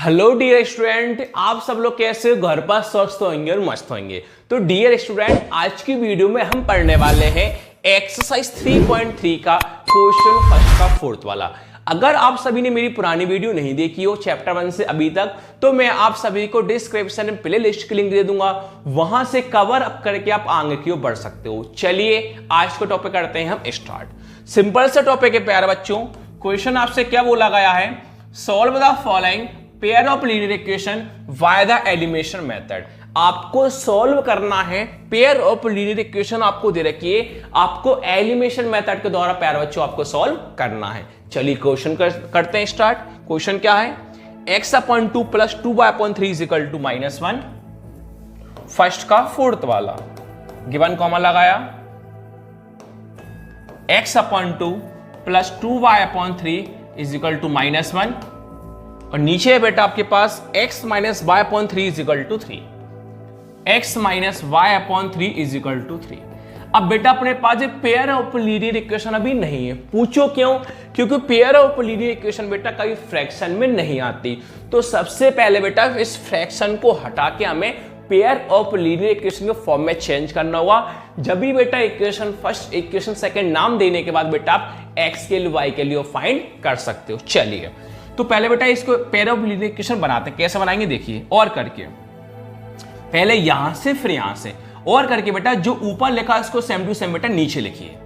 Hello dear student, आप सब लोग कैसे हो? घर पर स्वस्थ होंगे और मस्त होंगे। तो डियर स्टूडेंट, आज की वीडियो में हम पढ़ने वाले हैं एक्सरसाइज 3.3 का क्वेश्चन फर्स्ट का फोर्थ वाला। अगर आप सभी ने मेरी पुरानी वीडियो नहीं देखी हो चैप्टर 1 से अभी तक, तो मैं आप सभी को डिस्क्रिप्शन में प्ले लिस्ट की लिंक दे दूंगा, वहां से कवर अप करके आप आगे की ओर बढ़ सकते हो। चलिए आज का टॉपिक करते हैं हम स्टार्ट। सिंपल सा टॉपिक है प्यारे बच्चों। क्वेश्चन आपसे क्या बोला गया है? Solve the following pair of linear equation by the elimination method. आपको सॉल्व करना है पेयर ऑफ लीनियर इक्वेशन, आपको दे रखी है, आपको एलिमिनेशन मेथड के द्वारा प्यारे बच्चों आपको सॉल्व करना है। चलिए क्वेश्चन करते हैं स्टार्ट। क्वेश्चन क्या है? x/2 plus 2y/3 is equal to -1। First का फोर्थ वाला गिवन कॉमा लगाया, x/2 plus 2y/3 is equal to -1 और नीचे है बेटा आपके पास x minus y/3 is equal to 3। x minus y/3 is equal to 3। अब बेटा अपने पास पेयर ऑफ लीनियर इक्वेशन अभी नहीं है। पूछो क्यों? क्योंकि पेयर ऑफ लीनियर इक्वेशन बेटा कभी फ्रैक्शन में नहीं आती। तो सबसे पहले बेटा इस फ्रैक्शन को हटा के हमें पेयर ऑफ लीनियर इक्वेशन के फॉर्म में चेंज करना होगा। जब भी बेटा इक्वेशन फर्स्ट इक्वेशन सेकंड नाम देने के बाद बेटा आप x के लिए y के लिए फाइंड कर सकते हो। चलिए तो पहले बेटा इसको पेयर ऑफ लीनियर इक्वेशन बनाते हैं। कैसे बनाएंगे देखिए, और करके पहले यहां से फिर यहां से और करके बेटा जो ऊपर लिखा है इसको सेम टू सेम बेटा नीचे लिखिए।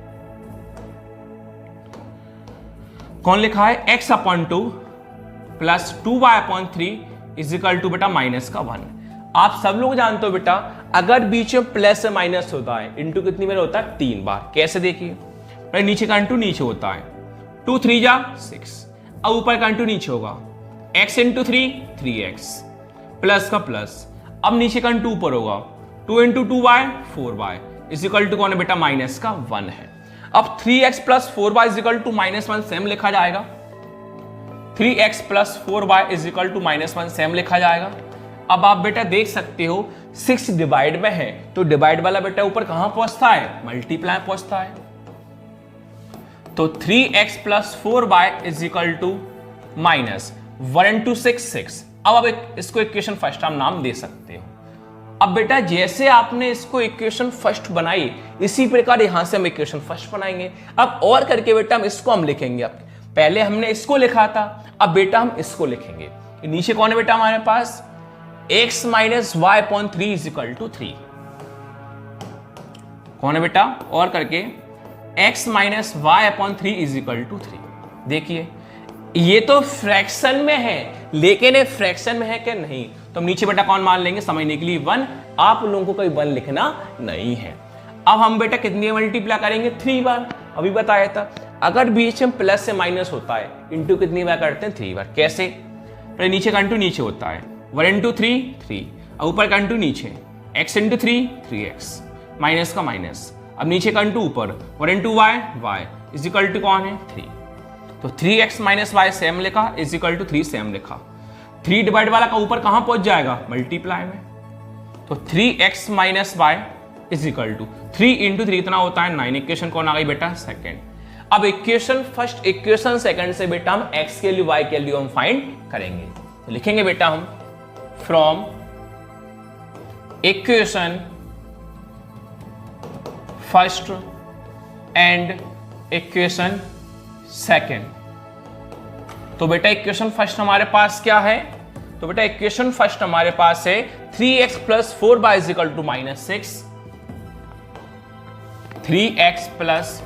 कौन लिखा है? x/2 plus 2y/3 is equal to बेटा -1। आप सब लोग जानते हो बेटा अगर बीच में प्लस या माइनस होता है इंटू कितनी बार होता है? 3 बार। कैसे देखिए, नीचे का इंटू नीचे होता है, 2 3 जा 6। अब ऊपर का इंटू नीचे होगा, x इंटू 3 3x प्लस का प्लस। अब नीचे का इंटू ऊपर होगा, 2 into 2y 4y is equal to कौन है बेटा? माइनस का 1 है। अब 3x plus 4y is equal to -1 same लिखा जाएगा। 3x plus 4y is equal to -1 same लिखा जाएगा। अब आप बेटा देख सकते हो 6 डिवाइड में है तो डिवाइड वाला बेटा ऊपर कहां पहुंचता है? मल्टीप्लाई पहुंचता है। तो 3x plus 4y is equal to -1 into 6। अब आप इसको इक्वेशन फर्स्ट हम नाम दे सकते हो। अब बेटा जैसे आपने इसको इक्वेशन फर्स्ट बनाई इसी प्रकार यहां से हम इक्वेशन फर्स्ट बनाएंगे। अब और करके बेटा हम इसको हम लिखेंगे। अब पहले हमने इसको लिखा था, अब बेटा हम इसको लिखेंगे। नीचे कौन है बेटा हमारे पास? x minus y/3 is equal to 3। कौन है बेटा? और करके x minus y/3 is equal to 3। देखिए ये तो फ्रैक्शन में है, लेकिन ये फ्रैक्शन में है क्या? नहीं। तो हम नीचे बेटा कौन मान लेंगे समझने के लिए? 1। आप लोगों को कोई 1 लिखना नहीं है। अब हम बेटा कितनी मल्टीप्लाई करेंगे? 3 बार। अभी बताया था अगर बीच में प्लस से माइनस होता है इंटू कितनी बार करते हैं? 3 बार। कैसे? पहले नीचे का इंटू नीचे होता है, 1 इंटू 3 3। अब ऊपर का इंटू नीचे, x इंटू 3 3x माइनस का माइनस। अब नीचे का इंटू ऊपर, 1 into y y is equal to कौन है? 3। तो 3x माइनस वाई सेम लिखा इज इक्वल टू 3 सेम लिखा। 3 डिवाइड वाला का ऊपर कहां पहुंच जाएगा? मल्टीप्लाई में। तो 3x minus y is equal to 3 into 3 इतना होता है 9। इक्वेशन कौन आ गई बेटा? सेकेंड। अब इक्वेशन फर्स्ट इक्वेशन सेकंड से बेटा हम x के लिए y के लिए हम फाइंड करेंगे। तो लिखेंगे बेटा हम from equation first and equation second. तो बेटा इक्वेशन फर्स्ट हमारे पास क्या है? तो बेटा इक्वेशन फर्स्ट हमारे पास है 3x plus 4y is equal to -6। 3x plus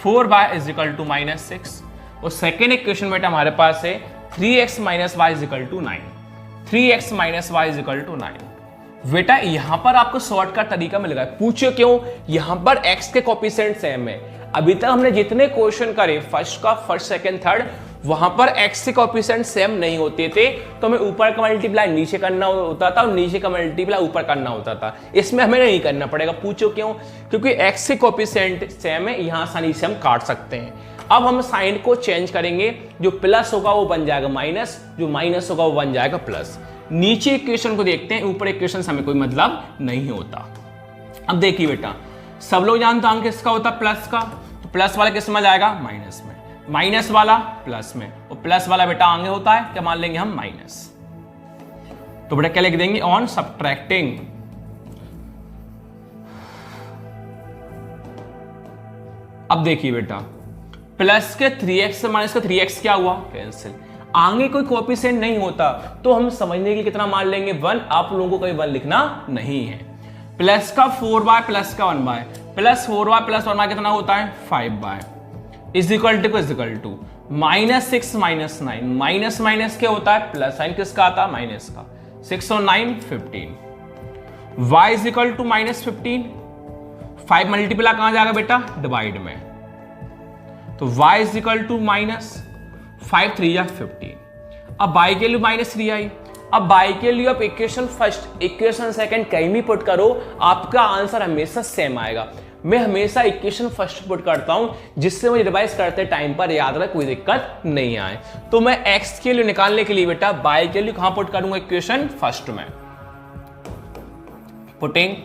4y is equal to -6। और सेकेंड इक्वेशन बेटा हमारे पास है 3x minus y is equal to 9। 3x minus y is equal to 9। बेटा यहां पर आपको शॉर्टकट तरीका मिल गया। पूछो क्यों? यहां पर x के कोएफिशिएंट सेम है। अभी तक हमने जितने क्वेश्चन करे फर्स्ट का फर्स्ट सेकंड थर्ड, वहां पर x के कोएफिशिएंट सेम नहीं होते थे, तो हमें ऊपर का मल्टीप्लाई नीचे करना होता था और नीचे का मल्टीप्लाई ऊपर करना होता था। इसमें हमें नहीं करना पड़ेगा। पूछो क्यों? क्योंकि x के कोएफिशिएंट सेम है, यहां आसानी से हम काट सकते हैं। अब हम साइन को चेंज करेंगे, जो प्लस होगा वो बन जाएगा माइनस, जो माइनस होगा वो बन जाएगा प्लस। नीचे इक्वेशन को देखते हैं, ऊपर इक्वेशन से हमें कोई मतलब नहीं होता। अब देखिए बेटा सब लोग जानते हैं अंक किसका होता है? प्लस का। तो प्लस वाला किस में जाएगा? माइनस में। माइनस वाला प्लस में, और प्लस वाला बेटा आगे होता है क्या मान लेंगे हम? माइनस। तो बेटा क्या लिख देंगे, ऑन सब्ट्रैक्टिंग अब देखिए बेटा प्लस के 3x से माइनस का 3x क्या हुआ, कैंसिल। आगे कोई कोएफिशिएंट नहीं होता तो हम समझने के लिए कितना मान लेंगे 1। आप लोगों को कोई 1 लिखना नहीं है। प्लस का 4y प्लस का 1y plus 4y plus 1y कितना होता है 5y is equal to minus 6 minus 9 minus minus क्या होता है प्लस, साइन किसका आता है माइनस का, 6 और 9 15 y is equal to minus 15। 5 multiply कहां जाएगा बेटा डिवाइड में, तो y is equal to minus 5 3 या 15। अब y के लिए माइनस 3 आई। अब y के लिए आप इक्वेशन फर्स्ट इक्वेशन सेकंड कहीं भी पुट करो आपका आंसर हमेशा सेम आएगा। मैं हमेशा इक्वेशन फर्स्ट पुट करता हूं जिससे मुझे रिवाइज करते टाइम पर याद रहे कोई दिक्कत नहीं आए। तो मैं x के लिए निकालने के लिए बेटा y के लिए कहां पुट करूंगा इक्वेशन फर्स्ट में, putting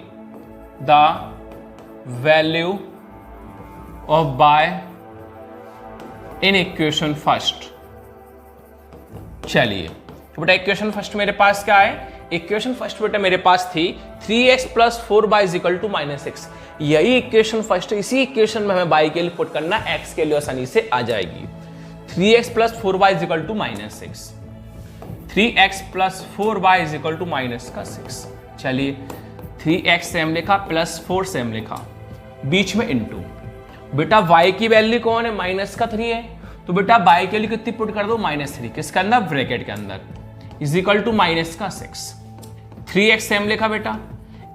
the value of y in equation first. चलिए तो बेटा इक्वेशन फर्स्ट मेरे पास क्या है, इक्वेशन फर्स्ट बेटा मेरे पास थी 3x plus 4y is equal to minus 6। यही इक्वेशन फर्स्ट, इसी इक्वेशन में हमें y के लिए पुट करना, x के लिए आसानी से आ जाएगी। 3x plus 4y is equal to minus 6, 3x plus 4y is equal to minus का 6। चलिए 3x सेम लिखा प्लस 4 सेम लिखा, बीच में इनटू। बेटा y की वैल्यू कौन है, माइनस का 3 है, तो बेटा y के लिए कितनी पुट कर दो माइनस 3, किसके अंदर ब्रैकेट के अंदर, इज इक्वल टू माइनस का 6। 3x सेम लिखा बेटा,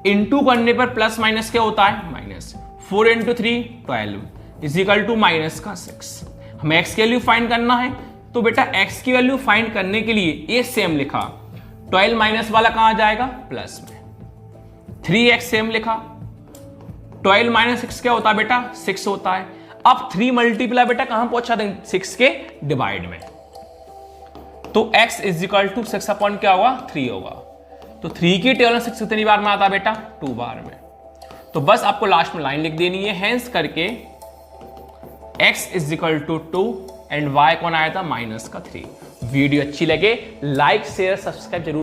इनटू करने पर प्लस माइनस क्या होता है minus, 4 into 3 12 is equal to minus का 6। हमें x की वैल्यू फाइंड करना है, तो बेटा x की वैल्यू फाइंड करने के लिए ये सेम लिखा, 12 माइनस वाला कहां जाएगा प्लस में, 3x सेम लिखा, 12 माइनस 6 क्या होता है बेटा 6 होता है। अब 3 मल्टीप्लाई बेटा कहां पहुंचा देंगे 6 के डिवाइड में, तो x is equal to 6 upon क्या होगा 3 होगा। तो 3 की टेबल में 6 कितनी बार में आता है बेटा 2 बार में। तो बस आपको लास्ट में लाइन लिख देनी है, हेंस करके x is equal to 2 and y कौन आया था माइनस का 3। वीडियो अच्छी लगे लाइक शेयर सब्सक्राइब जरूर